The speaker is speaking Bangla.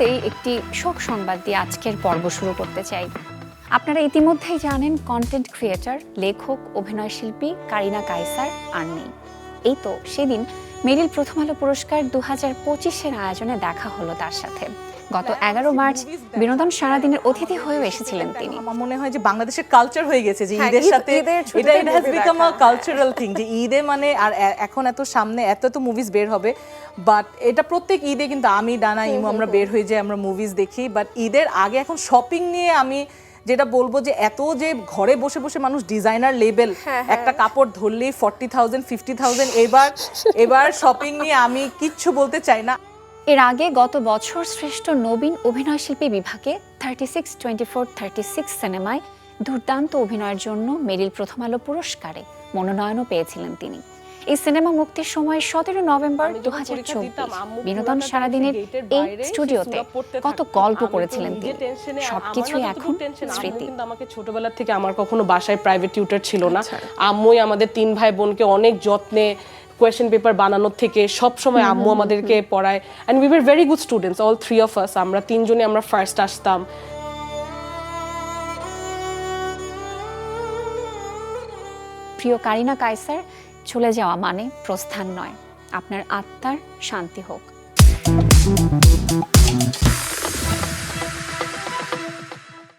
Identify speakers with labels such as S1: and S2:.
S1: শুরুতেই একটি শোক সংবাদ দিয়ে আজকের পর্ব শুরু করতে চাই। আপনারা ইতিমধ্যেই জানেন কন্টেন্ট ক্রিয়েটর, লেখক, অভিনয়শিল্পী কারিনা কায়সার আর নেই। এই তো সেদিন মেরিল প্রথম আলো পুরস্কার 2025-এর আয়োজনে দেখা হলো তার সাথে। গত 11 মার্চ বিনোদন সারাদিনের অতিথি হয়েও এসেছিলেন তিনি।
S2: আমার মনে হয় যে বাংলাদেশের কালচার হয়ে গেছে যে ঈদের সাথে এটা has become a cultural thing যে ঈদে মানে আর এখন এত সামনে এত মুভিজ বের হবে, বাট এটা প্রত্যেক ঈদে কিন্তু আমি ডানা ইমু আমরা বের হয়ে যাই, আমরা মুভিজ দেখি। বাট ঈদের আগে এখন শপিং নিয়ে আমি যেটা বলবো যে এত যে ঘরে বসে বসে মানুষ ডিজাইনার লেবেল একটা কাপড় ধরলেই 40,000 50,000, এবার শপিং নিয়ে আমি কিচ্ছু বলতে চাই না।
S1: এর আগে গত বছর শ্রেষ্ঠ নবীন অভিনয়শিল্পী বিভাগে 36-24-36 সিনেমায় দুর্দান্ত অভিনয়ের জন্য মেরিল প্রথম আলো পুরস্কারে মনোনয়নও পেয়েছিলেন তিনি। এই সিনেমা মুক্তির সময় 17 নভেম্বর 2024 বিনোদন সারাদিনের এই স্টুডিওতে কত গল্প করেছিলেন তিনি। সবকিছুই এখন স্মৃতি।
S3: আমাকে ছোটবেলা থেকে আমার কখনো বাসায় প্রাইভেট টিউটর ছিল না। আম্মুই আমাদের 3 ভাই বোনকে অনেক যত্নে কোয়েশ্চেন পেপার বানানোর থেকে সব সময় আম্মু আমাদেরকে পড়ায়, and we were very good students, all 3 of us। আমরা 3 জনই আমরা ফার্স্ট আসতাম।
S1: প্রিয় কারিনা কায়সার, চলে যাওয়া মানে প্রস্থান নয়, আপনার আত্মার শান্তি হোক।